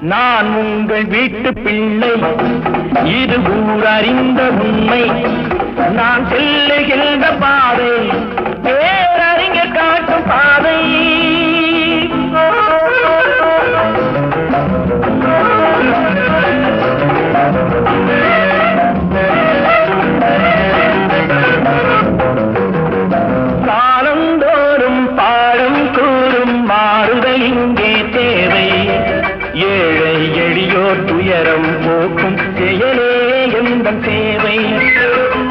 நான் உங்கள் வீட்டு பிள்ளை, இது ஊர் அறிந்த உண்மை. நான் செல்லுகின்ற பாதை பேரறிஞர் காட்டும் பாதை. காலந்தோறும் பாடம் கூறும் மாறுதல் இங்கே தேவை. ஏழை எளியோர் துயரம் போக்கும் செயலே எந்தன் சேவை.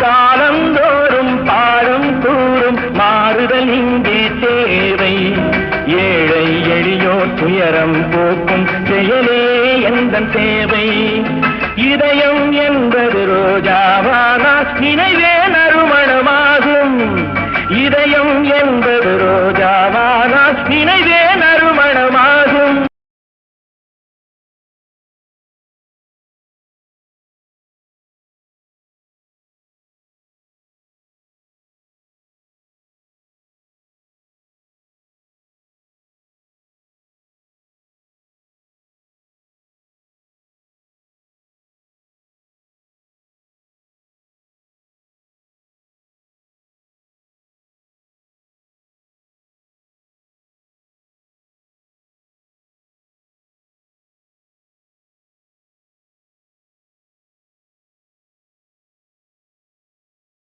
காலந்தோறும் பாடம் கூறும் மாறுதல் இங்கே தேவை. ஏழை எளியோர் துயரம் போக்கும் செயலே எந்தன் சேவை. இதயம் என்பது ரோஜாவானால் நினைவே நறுமணமாகும். இதயம் என்பது ரோஜாவானால் நினைவே